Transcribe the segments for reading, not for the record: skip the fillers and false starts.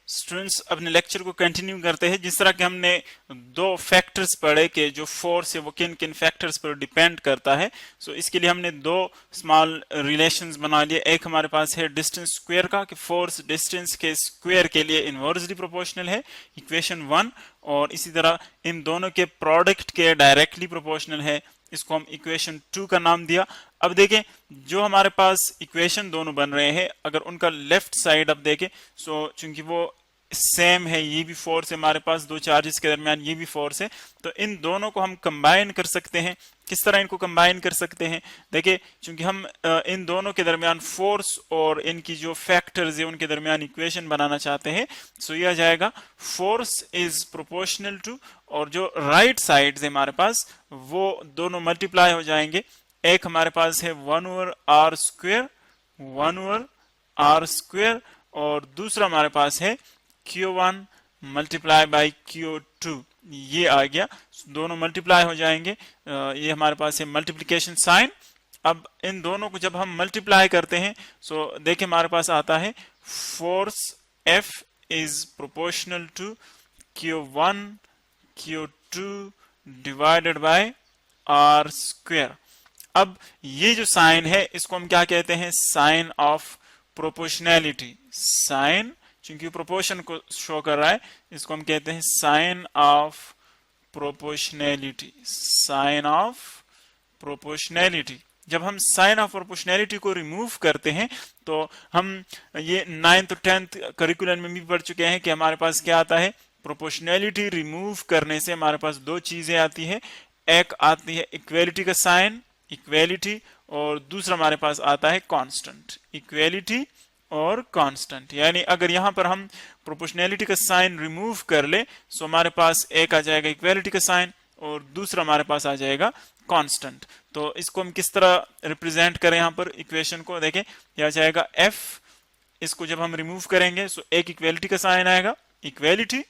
Students अपने lecture को continue करते हैं। जिस तरह के हमने दो फैक्टर्स पढ़े कि जो फोर्स है वो किन किन फैक्टर्स पर डिपेंड करता है, सो इसके लिए हमने दो स्मॉल रिलेशंस बना लिए। एक हमारे पास है डिस्टेंस स्क्वायर का कि फोर्स डिस्टेंस के स्क्वायर के लिए इनवर्सली प्रोपोर्शनल है, इक्वेशन 1, और इसी तरह इन दोनों के प्रोडक्ट के डायरेक्टली प्रोपोर्शनल है, इसको हम इक्वेशन 2 का नाम दिया। अब देखें जो हमारे पास इक्वेशन दोनों बन रहे हैं, अगर उनका लेफ्ट साइड अब देखें, सो चूंकि वो सेम है, ये भी फोर्स है हमारे पास, दो चार्जेस के दरमियान ये भी फोर्स है, तो इन दोनों को हम कंबाइन कर सकते हैं। किस तरह इनको कंबाइन कर सकते हैं? देखिए चूंकि हम इन दोनों के दरमियान फोर्स और इनकी जो फैक्टर्स है उनके दरमियान इक्वेशन बनाना चाहते हैं, सो यह आ जाएगा फोर्स इज प्रोपोर्शनल टू, और जो राइट साइड है हमारे पास वो दोनों मल्टीप्लाई हो जाएंगे। एक हमारे पास है 1/r², 1/r², और दूसरा हमारे पास है Q1 मल्टीप्लाई बाई Q2, ये आ गया, दोनों मल्टीप्लाई हो जाएंगे। ये हमारे पास है मल्टीप्लिकेशन साइन। अब इन दोनों को जब हम मल्टीप्लाई करते हैं, सो देखिए हमारे पास आता है force F is proportional to Q1 Q2 divided by r²। अब ये जो साइन है इसको हम क्या कहते हैं? Sign of proportionality. साइन चूंकि प्रोपोर्शन को शो कर रहा है, इसको हम कहते हैं sign of proportionality. Sign of proportionality. जब हम साइन ऑफ प्रोपोर्शनैलिटी को रिमूव करते हैं, तो हम ये 9th और 10th करिकुलम में भी पढ़ चुके हैं कि हमारे पास क्या आता है, प्रोपोर्शनैलिटी रिमूव करने से हमारे पास दो चीजें आती है। एक आती है इक्वेलिटी का साइन, इक्वेलिटी, और दूसरा हमारे पास आता है कांस्टेंट, इक्वेलिटी और कांस्टेंट। यानी अगर यहां पर हम प्रोपोर्शनैलिटी का साइन रिमूव कर ले, सो हमारे पास एक आ जाएगा इक्वेलिटी का साइन और दूसरा हमारे पास आ जाएगा कांस्टेंट। तो इसको हम किस तरह रिप्रेजेंट करें? यहां पर इक्वेशन को देखें, यह आ जाएगा f, इसको जब हम रिमूव करेंगे सो एक इक्वेलिटी का साइन आएगा, इक्वेलिटी,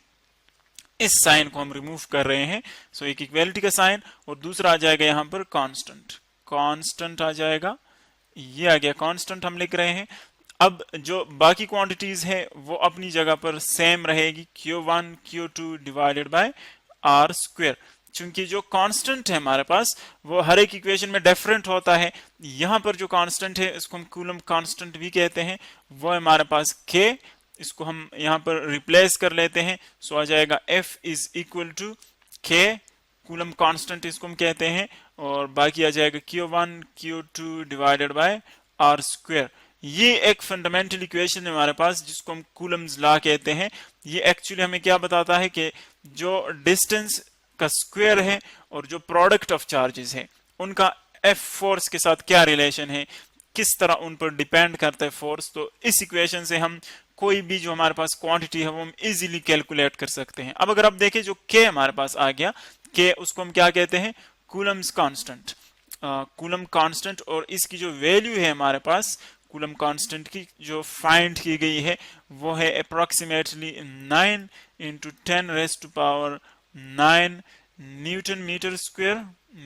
इस साइन को हम रिमूव कर रहे हैं, सो एक इक्वेलिटी का साइन, और दूसरा आ जाएगा यहां पर कांस्टेंट, कांस्टेंट आ जाएगा, ये आ गया कांस्टेंट हम लिख रहे हैं। अब जो बाकी क्वांटिटीज है वो अपनी जगह पर सेम रहेगी, Q1 Q2 divided by r²। चूंकि जो कांस्टेंट है हमारे पास वो हर एक इक्वेशन में डिफरेंट होता है। यहां पर जो कांस्टेंट है इसको हम कूलम कांस्टेंट भी कहते हैं, वो है हमारे पास K, इसको हम यहां पर रिप्लेस कर लेते हैं, सो आ जाएगा F is equal to K, coulomb constant इसको हम कहते हैं, और बाकी आ जाएगा Q1 Q2 divided by r²। ये एक फंडामेंटल इक्वेशन है हमारे पास जिसको हम कूलम्स लॉ कहते हैं। ये एक्चुअली हमें क्या बताता है कि जो डिस्टेंस का स्क्वायर है और जो प्रोडक्ट ऑफ चार्जेस है उनका F फोर्स के साथ क्या रिलेशन है, किस तरह उन पर डिपेंड करता है फोर्स। तो इस इक्वेशन से हम कोई भी जो हमारे पास क्वांटिटी है वो हम इजीली कैलकुलेट कर सकते हैं। अब अगर आप देखें जो K हमारे पास आ गया, K उसको हम क्या कहते हैं? कूलम्स कांस्टेंट, कूलम कांस्टेंट, और इसकी जो वैल्यू है हमारे पास कूलम कांस्टेंट की जो फाइंड की गई है वो है approximately 9 × 10⁻⁹ newton metre square,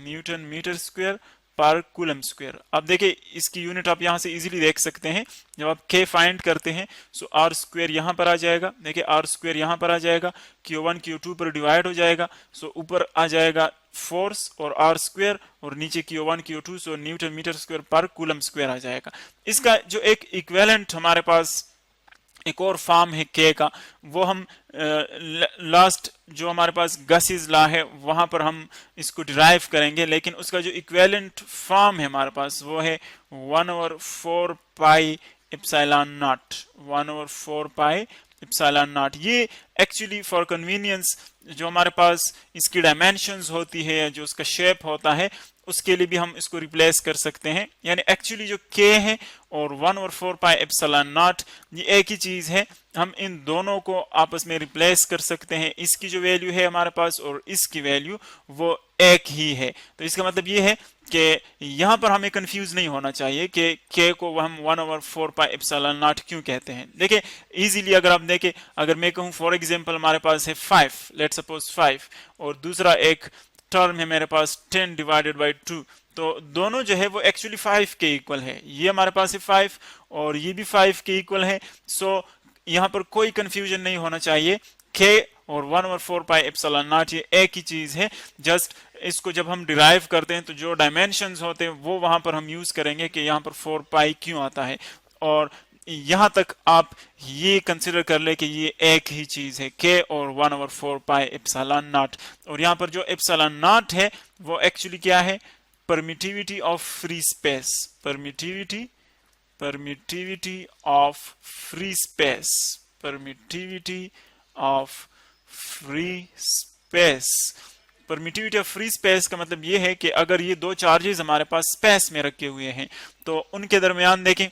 newton metre square पर कूलम स्क्वायर। अब देखिए इसकी यूनिट आप यहां से इजीली देख सकते हैं। जब आप K फाइंड करते हैं सो r² यहां पर आ जाएगा, देखिए r² यहां पर आ जाएगा, Q1 Q2 पर डिवाइड हो जाएगा, सो ऊपर आ जाएगा फोर्स और r², और नीचे Q1 Q2, सो न्यूटन मीटर स्क्वायर पर कूलम स्क्वायर आ जाएगा। इसका जो एक इक्विवेलेंट हमारे पास एक और फॉर्म है K का, वो हम लास्ट जो हमारे पास गसीज लॉ है वहां पर हम इसको डिराइव करेंगे, लेकिन उसका जो इक्विवेलेंट फॉर्म है हमारे पास वो है 1/4πε0, 1/4πε0। ये एक्चुअली फॉर कन्वीनियंस जो हमारे पास इसकी डायमेंशंस होती है, जो उसका शेप होता है, उसके लिए भी हम इसको रिप्लेस कर सकते हैं। यानी एक्चुअली जो K है और 1/4πε0 ये एक ही चीज है, हम इन दोनों को आपस में रिप्लेस कर सकते हैं। इसकी जो वैल्यू है हमारे पास और इसकी वैल्यू वो एक ही है। तो इसका मतलब ये है कि यहां पर हमें कंफ्यूज नहीं होना चाहिए कि K को हम 1/4πε0 क्यों कहते हैं। देखिए इजीली अगर आप देखें, अगर मैं कहूं फॉर एग्जांपल हमारे पास है 5, लेट्स सपोज 5, और दूसरा एक टर्म है मेरे पास 10 डिवाइडेड बाई 2, तो दोनों जो है वो एक्चुअली 5 के इक्वल है। ये हमारे पास है 5 और ये भी 5 के इक्वल है। सो यहाँ पर कोई कंफ्यूजन नहीं होना चाहिए, k और 1/4 पाई एप्सिलॉन नॉट ये एक ही चीज है। जस्ट इसको जब हम डिराइव करते हैं तो जो डायमेंशंस होते हैं वो वहां पर हम यूज करेंगे कि यहाँ पर 4 पाई क्यों आता है, और यहां तक आप ये कंसिडर कर ले कि ये एक ही चीज है, k और 1/4 पाई एप्सिलॉन नॉट। और यहाँ पर जो एप्सिलॉन नॉट है वो एक्चुअली क्या है, permittivity of free space, permittivity of free space, permittivity of free space. Permittivity of free space का मतलब ये है कि अगर ये दो चार्जेस हमारे पास स्पेस में रखे हुए हैं तो उनके दरमियान देखें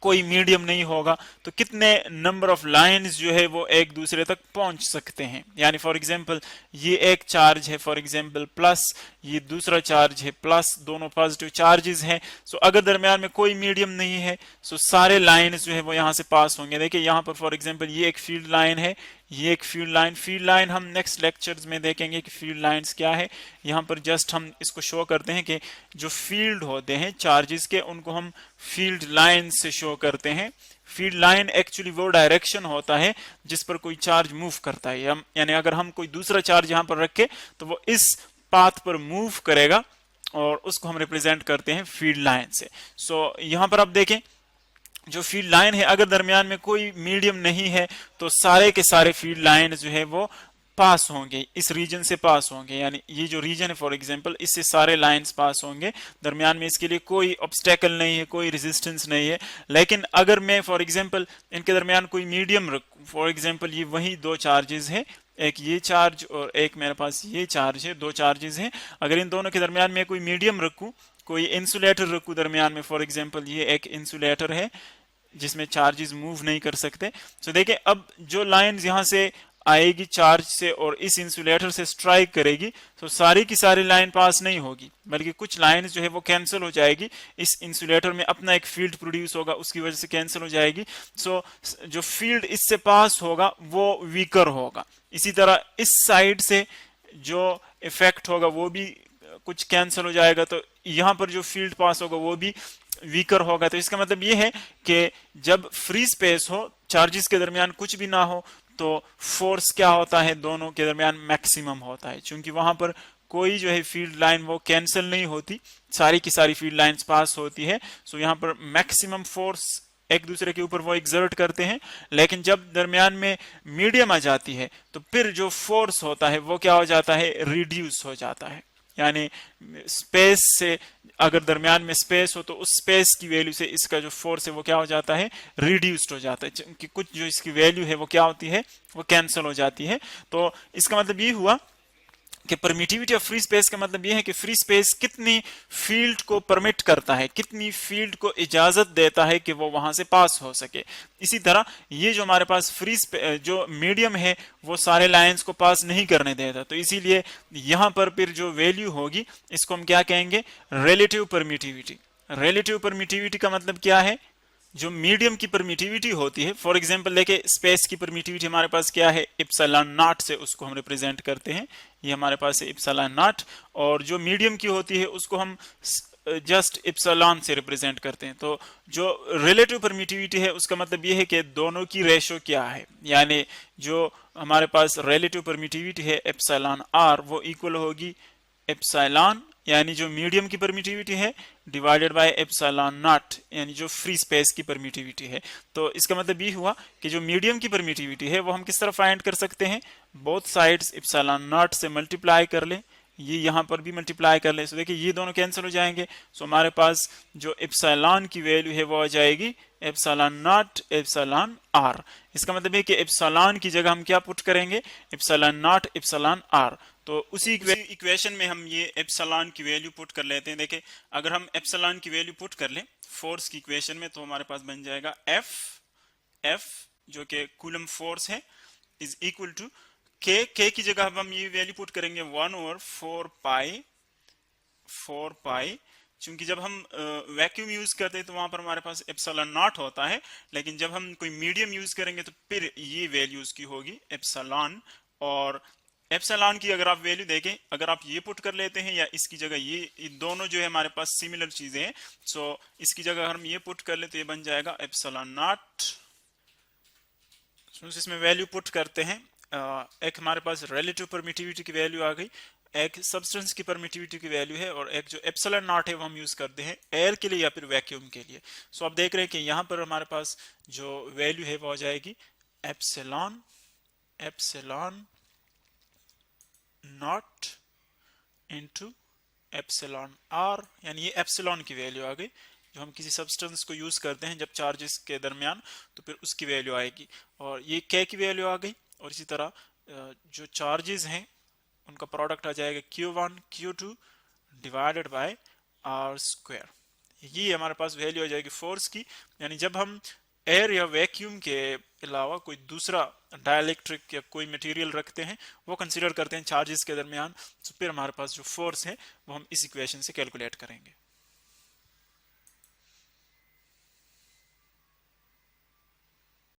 कोई मीडियम नहीं होगा तो कितने नंबर ऑफ लाइंस जो है वो एक दूसरे तक पहुंच सकते हैं। यानी फॉर एग्जांपल ये एक चार्ज है फॉर एग्जांपल प्लस, ये दूसरा चार्ज है प्लस, दोनों पॉजिटिव चार्जेस हैं। सो अगर दरमियान में कोई मीडियम नहीं है सो सारे लाइंस जो है वो यहाँ से पास होंगे। देखिए यहाँ पर फॉर एग्जांपल ये एक फील्ड लाइन है, ये एक फील्ड लाइन हम नेक्स्ट लेक्चर्स में देखेंगे कि फील्ड लाइंस क्या है। यहाँ पर जस्ट हम इसको शो करते हैं कि जो फील्ड होते हैं चार्जेस के उनको हम फील्ड लाइन से शो करते हैं। फील्ड लाइन एक्चुअली वो डायरेक्शन होता है जिस पर कोई चार्ज मूव करता है, यानी अगर हम कोई दूसरा चार्ज यहाँ पर रखें तो वो इस पाथ पर मूव करेगा और उसको हम रिप्रेजेंट करते हैं फील्ड लाइन से। सो यहाँ पर आप देखें जो फील्ड लाइन है अगर दरमियान में कोई मीडियम नहीं है तो सारे के सारे फील्ड लाइन जो है वो पास होंगे, इस रीजन से पास होंगे। यानी ये जो रीजन है फॉर एग्जांपल इससे सारे लाइंस पास होंगे, दरमियान में इसके लिए कोई ऑब्स्टेकल नहीं है, कोई रेजिस्टेंस नहीं है। लेकिन अगर मैं फॉर एग्जांपल इनके दरमियान कोई मीडियम रखूं, फॉर एग्जांपल ये वही दो चार्जेस है, एक ये चार्ज और एक मेरे पास ये चार्ज है, दो चार्जेस हैं। अगर इन दोनों के दरमियान में कोई मीडियम रखूं, कोई इंसुलेटर रखूं दरमियान में, फॉर एग्जांपल ये एक इंसुलेटर है जिसमें चार्जेस मूव नहीं कर सकते। सो देखिए अब जो लाइंस यहाँ से आएगी चार्ज से और इस इंसुलेटर से स्ट्राइक करेगी तो सारी की सारी लाइन पास नहीं होगी, बल्कि कुछ लाइन जो है वो कैंसिल हो जाएगी। इस इंसुलेटर में अपना एक फील्ड प्रोड्यूस होगा, उसकी वजह से कैंसिल हो जाएगी। सो जो फील्ड इससे पास होगा वो वीकर होगा। इसी तरह इस साइड से जो इफेक्ट होगा वो भी कुछ कैंसिल हो जाएगा, तो यहाँ पर जो फील्ड पास होगा वो भी वीकर होगा। तो इसका मतलब ये है कि जब फ्री स्पेस हो, चार्जेस के दरमियान कुछ भी ना हो, तो फोर्स क्या होता है, दोनों के दरमियान मैक्सिमम होता है। क्योंकि वहां पर कोई जो है फील्ड लाइन वो कैंसिल नहीं होती, सारी की सारी फील्ड लाइंस पास होती है। सो यहाँ पर मैक्सिमम फोर्स एक दूसरे के ऊपर वो एग्जर्ट करते हैं। लेकिन जब दरमियान में मीडियम आ जाती है तो फिर जो फोर्स होता है वो क्या हो जाता है, रिड्यूस हो जाता है। यानी स्पेस से अगर दरमियान में स्पेस हो तो उस स्पेस की वैल्यू से इसका जो फोर्स है वो क्या हो जाता है, रिड्यूस्ड हो जाता है, कि कुछ जो इसकी वैल्यू है वो क्या होती है, वो कैंसिल हो जाती है। तो इसका मतलब ये हुआ कि परमिटिविटी ऑफ फ्री स्पेस का मतलब यह है कि फ्री स्पेस कितनी फील्ड को परमिट करता है, कितनी फील्ड को इजाजत देता है कि वो वहां से पास हो सके। इसी तरह ये जो हमारे पास फ्री जो मीडियम है वो सारे लाइंस को पास नहीं करने देता, तो इसीलिए यहां पर फिर जो वैल्यू होगी इसको हम क्या कहेंगे, रिलेटिव परमिटिविटी। रिलेटिव परमिटिविटी का मतलब क्या है, जो मीडियम की परमिटिविटी होती है, फॉर एग्जांपल देखिए स्पेस की परमिटिविटी हमारे पास क्या है, इप्सिलॉन नॉट से उसको हम रिप्रेजेंट करते हैं, ये हमारे पास है इप्सिलॉन नॉट। और जो मीडियम की होती है उसको हम जस्ट इप्सिलॉन से रिप्रेजेंट करते हैं। तो जो रिलेटिव परमिटिविटी है उसका मतलब ये है कि दोनों की रेशो क्या है, यानी जो हमारे पास रिलेटिव परमिटिविटी है इप्सिलॉन आर वो इक्वल होगी इप्सिलॉन यानी जो मीडियम की परमिटिविटी है डिवाइडेड बाय एप्सिलॉन नॉट यानी जो फ्री स्पेस की परमिटिविटी है। तो इसका मतलब ये हुआ कि जो मीडियम की परमिटिविटी है वो हम किस तरह फाइंड कर सकते हैं, बोथ साइड्स एप्सिलॉन नॉट से मल्टीप्लाई कर ले, ये यहाँ पर भी मल्टीप्लाई कर ले। सो देखिए ये दोनों कैंसिल हो जाएंगे। सो हमारे पास जो एप्सिलॉन की वैल्यू है वो आ जाएगी एप्सिलॉन नॉट एप्सिलॉन आर। इसका मतलब है कि एप्सिलॉन की जगह हम क्या पुट करेंगे, एप्सिलॉन नॉट एप्सिलॉन आर। तो उसी इक्वेशन में हम ये एप्सिलॉन की वैल्यू पुट कर लेते हैं। देखिए अगर हम एप्सिलॉन की वैल्यू पुट कर लें फोर्स की इक्वेशन में तो हमारे पास बन जाएगा एफ जो कि कूलम फोर्स है इज इक्वल टू के की जगह हम ये वैल्यू पुट करेंगे 1/4 पाई। चूंकि जब हम वैक्यूम यूज करते हैं तो वहां पर हमारे पास एप्सिलॉन नॉट होता है, लेकिन जब हम कोई मीडियम यूज करेंगे तो फिर ये वैल्यू उसकी होगी एप्सिलॉन। और एप्सिलॉन की अगर आप वैल्यू देखें, अगर आप ये पुट कर लेते हैं या इसकी जगह ये दोनों जो है हमारे पास सिमिलर चीजें हैं। सो इसकी जगह हम ये पुट कर ले तो ये बन जाएगा एप्सिलॉन नॉट इसमें वैल्यू पुट करते हैं, एक हमारे पास रिलेटिव परमिटिविटी की वैल्यू आ गई, एक सब्सटेंस की परमिटिविटी की वैल्यू है, और एक जो एप्सिलॉन नॉट है वो हम यूज करते हैं एयर के लिए या फिर वैक्यूम के लिए। सो आप देख रहे हैं कि यहाँ पर हमारे पास जो वैल्यू है वो हो जाएगी epsilon naught into epsilon R, यानी ये एप्सिलॉन की वैल्यू आ गई जो हम किसी सब्सटेंस को यूज करते हैं जब चार्जेस के दरमियान, तो फिर उसकी वैल्यू आएगी। और ये के की वैल्यू आ गई, और इसी तरह जो चार्जेस हैं उनका प्रोडक्ट आ जाएगा Q1 Q2 divided bye are square. ये हमारे पास वैल्यू आ जाएगी फोर्स की, यानी जब हम एयर या वैक्यूम के अलावा कोई दूसरा डाइलेक्ट्रिक या कोई मटेरियल रखते हैं, वो कंसीडर करते हैं चार्जेस के दरमियान, तो फिर हमारे पास जो फोर्स है वो हम इस इक्वेशन से कैलकुलेट करेंगे।